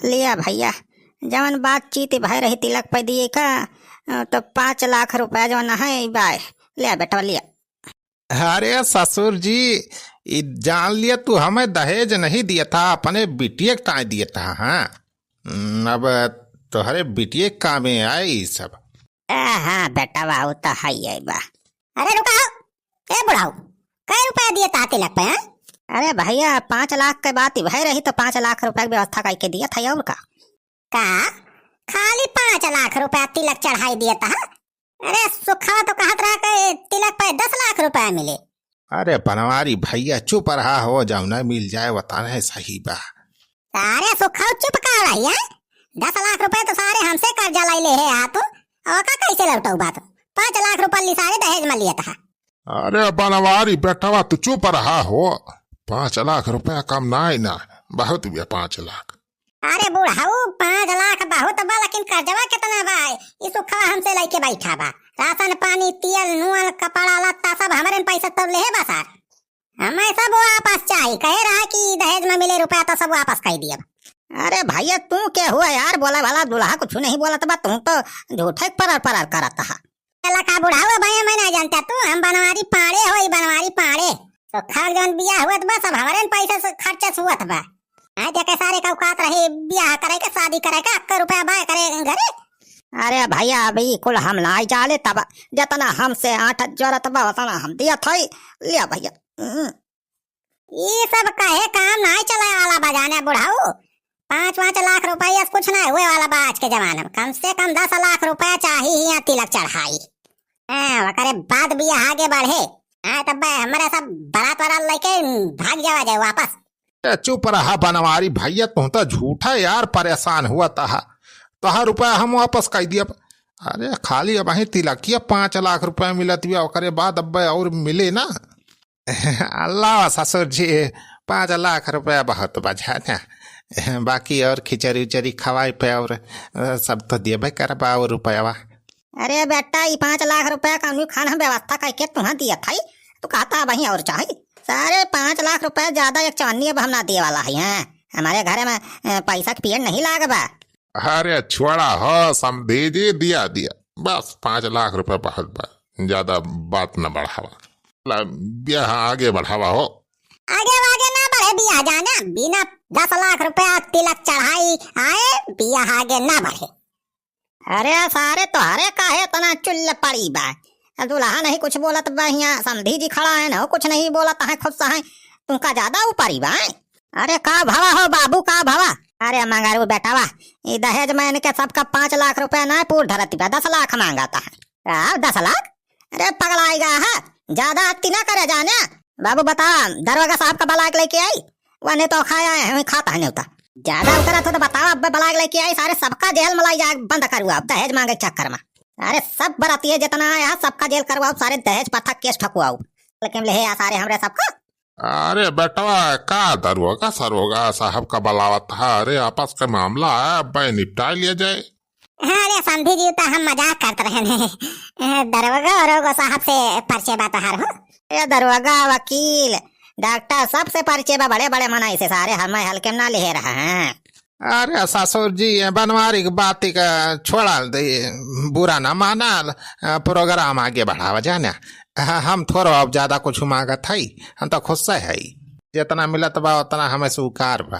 लिया भैया, जवन बातचीत भाई रही तिलक पे दिए का तो 5 लाख रुपया जवन है बाय लिया बेटा लिया। अरे ससुर जी, जान लिया तू हमें दहेज नहीं दिया था, अपने बिटिया का दिया था। हाँ अब तुम्हारे बिटिया काम में आए ये सब। हाँ बेटा वाह तो है ही बा। अरे रुकाओ, ए बुढ़ाओ, कई रुपया दिया था तिलक पे? अरे भैया 5 लाख के बात भाई रही तो 5 लाख रुपया की व्यवस्था करके दिया था। और का खाली 5 लाख रुपया तिलक चढ़ाई दिया था? अरे सुखा तो कहत रहा कि तिलक पे 10 लाख रुपया मिले। अरे बनवारी भैया चुप रहा हो, जाओ ना मिल जाए बताना है सही बा। सारे सुखा चुप कर रही है। 10 लाख रुपए तो सारे हमसे कर्जा लाई ले है हाथ, और का कैसे लौटाऊ बात? 5 लाख रुपया ली सारे दहेज में लिया था। अरे बनवारी बेटवा तू चुप रहा हो, 5 लाख रुपया कम ना है ना, बहुत भी 5 लाख। अरे बुढ़ाऊ 5 लाख बहुत बा, लेकिन कर्जवा कितना बा? ये सुखा हमसे लेके बैठा बा, राशन पानी तेल नून कपड़ा लत्ता सब हमारे पैसा तब ले बा सर। हमें सब वापस चाहिए, कह रहा कि दहेज में मिले रुपया तो सब वापस कर दिया। अरे भैया तू क्या हुआ यार, बोला भला दुल्हा कुछ नहीं बोला था, तू तो झूठे परार परार करता है। का बुढ़ावा भैया मैं नहीं जानता, तू हम बनवारी पाड़े हो, बनवारी पाड़े तो खाल जन बिया हुआ बस अब हमारे पैसे से खर्चा हुआ बा। जाके सारे का औकात रहे ब्याह करे के शादी करे के 1 रुपया बाय करे घरे। अरे भैया अभी कुल हम लाई जाले तब जितना हमसे 8 जरूरत बा उतना हम दिया था। लिया भैया, ये सब कहे काम नहीं चला वाला बजाने बुढ़ाऊ। 5 लाख रुपया कुछ ना हुए वाला बा आज के जमाने में। कम से कम 10 लाख रुपया चाहिए यहाँ तिलक चढ़ाई। करे बाद भी आगे बढ़े तब हमारे सब बारात वारात लेके भाग जावा जाए वापस। चुप रहा बनवारी भैया, तू तो झूठा यार परेशान हुआ था। तहा रुपया हम वापस कर दिया। अरे खाली अब वही तिलकिया 5 लाख रुपया मिलत हुआ, ओकरे बाद अब और मिले ना। अल्लाह ससुर जी 5 लाख रुपया बहुत बजा ना, बाकी और खिचड़ी उचड़ी खवाई पे और सब तो देवे करबा और रुपया। अरे बेटा ये 5 लाख रुपया का खाना व्यवस्था करके तुम्हें दिया था, तो कहता वही और चाहिए। सारे 5 लाख रुपया ज्यादा एक चवन्नी अब हम ना दिए वाला है। हमारे घर में पैसा के पेड़ नहीं लागबा। अरे छोड़ा हो समझे जी, दिया दिया बस 5 लाख रुपया बहुत बा, ज्यादा बात न बढ़ावा, ब्याह आगे बढ़ावा हो। आगे आगे ना बढ़े बिया जाना, बिना 10 लाख रुपया तिलक चढ़ाई आए बिया आगे ना बढ़े। अरे सारे तोहरे काहे तना चुल्ल पड़ी बा, दुल्हा नहीं कुछ बोलत बा, यहाँ समधी जी खड़ा है ना कुछ नहीं बोलत है, खुद से है तुमका ज्यादा ऊपरी बा। अरे का भावा हो बाबू का भावा? अरे मंगारू बेटावा ये दहेज में इनके सबका 5 लाख रुपया ना पूर धरती बा, 10 लाख मांगाता है। 10 लाख? अरे पगलाएगा है, ज्यादा अति ना करे जाने। बाबू बता दरवाजा साहब का बलाक लेके आई, वह तो खाया है खाता है नहीं, ज्यादा उतरा तो बताओ। अब बलाक लेके आई सारे सबका जेल मलाई जा बंद करूँ अब दहेज मांगे चक्कर में। अरे सब बराती जितना आया सबका जेल करवाओ, सारे दहेज पथा केस ठकुआऊ, लेकिन ले सारे हमरे सबका। अरे बेटवा का दरोगा सरोगा साहब का बलावत था, अरे आपस का मामला है, अब निपटा लिया जाए। अरे समझी जी तो हम मजाक करते रहे, दरोगा और साहब से परिचय बात हार हो। दरोगा वकील डॉक्टर सबसे परिचय बा, बड़े बड़े मनाई से सारे हमें हल्के ना ले रहे हैं। अरे ससुर जी बनवारी की बात का छोड़ा दे, बुरा ना माना, प्रोग्राम आगे बढ़ावा जाना। हम थोड़ा अब ज्यादा कुछ मांगा था, हम तो खुश है, जितना मिलत बा उतना हमें स्वीकार बा।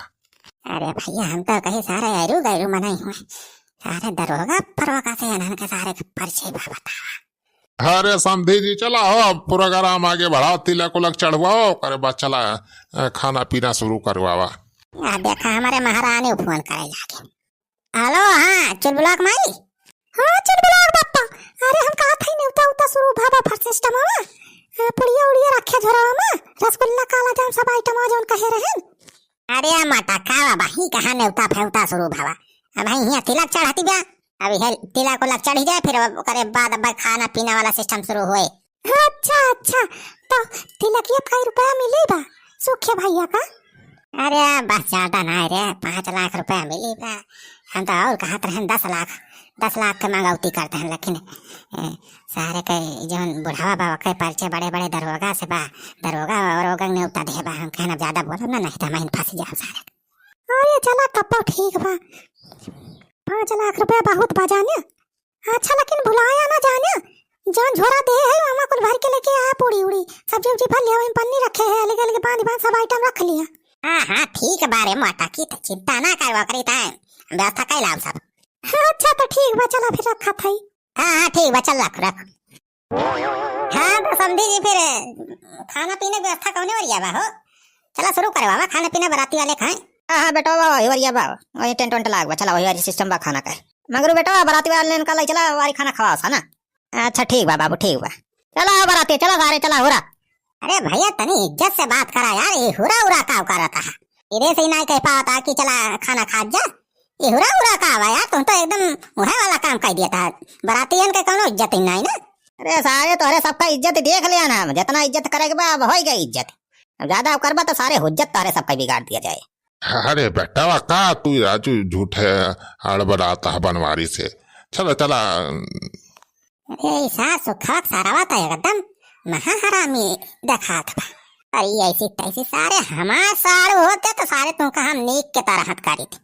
अरे भैया हम तो कहीं सारे गैरू गैरू मनाई हुए, सारे दरोगा फरोगा से इनके सारे परिचय बा बता। अरे समझी जी चला हो प्रोग्राम आगे बढ़ाओ, तिलक उलक चढ़वाओ, करे बाद चला खाना पीना शुरू करवावा। देखा हमारे महारानी फोन करे जाके। हेलो हाँ चुलबुलाक माई? हाँ चुलबुलाक बापा। अरे हम कहा था नहीं उता शुरू भाबा फर सिस्टम में पुड़िया उड़िया रखे झोरावा में, रसगुल्ला काला जाम सब आइटम जोन कहे रहन। अरे मटा का बाही कहा ने उता फेउता शुरू भाबा, अब यहाँ तिलक चढ़ाती बा, अभी है तिलक उलक चढ़ी जाए फिर करे बाद अब खाना पीना वाला सिस्टम शुरू होए। अच्छा अच्छा तो तिलक ये कई रुपया मिली बा सुखे भैया का? अरे बस ज्यादा ना रे, 5 लाख रुपया मिली बा। हम तो और कहते रहे 10 लाख के मंगौती करते हैं, लेकिन सारे के जौन बुढ़ावा बाबा के परिचय बड़े बड़े दरोगा से बा, दरोगा और ने उता दे बा, हम कहना ज्यादा बोलो ना नहीं तो हम फंस जाए सारे। अरे चला तब तो ठीक बा। 5 लाख रुपया बहुत बजाने। अच्छा लेकिन भुलाया ना जाने। जौन झोरा दे है मामा कुल भर के लेके आया पूरी उड़ी। सब्जी उब्जी भर लिया, वहीं पन्नी रखे है, अलग अलग बांध सब आइटम रख लिया। हाँ ठीक बारे मोटा की तो चिंता ना करवा करी ता व्यवस्था कैला सब। अच्छा तो ठीक बा, चला फिर रखा था। हाँ ठीक बा, चल रख। हाँ तो समझी जी फिर खाना पीने की व्यवस्था कौन वरिया बा हो। चला शुरू करे बाबा, खाना पीना बराती वाले खाएं। हाँ बेटा वही वरिया बा, वही टेंट वेंट लाग बा। चला वही वाली सिस्टम बा खाना का। मगर बेटा बराती वाले ने कल चला वारी खाना खवा सा ना। अच्छा ठीक बा बाबू, ठीक बा। चला बराती, चला सारे चला हो रहा। अरे भैया तनी इज्जत से बात करा यार, ये हुरा उरा का करता है। इधर से ही नहीं कह पाता कि चला खाना खा जा। ये हुरा उरा का हुआ यार, तुम तो एकदम मुहे वाला काम कर दिया था। बरातियन के कोनो इज्जत ही नहीं ना। अरे सारे तोहरे सबका इज्जत देख लिया ना, जितना इज्जत करेगा बा अब हो गई इज्जत। अब ज्यादा करबा तो सारे हुज्जत तोहरे सबका बिगाड़ दिया जाए। अरे बेटा का तू राजू झूठे हड़बड़ाता है बनवारी से। चलो चला। अरे ऐसा सुखा सारा था एकदम महा हरामी देखा था। अरे ऐसी तैसी सारे हमारे सारे होते तो सारे तुमका हम नीक के तरह हटकारी थे।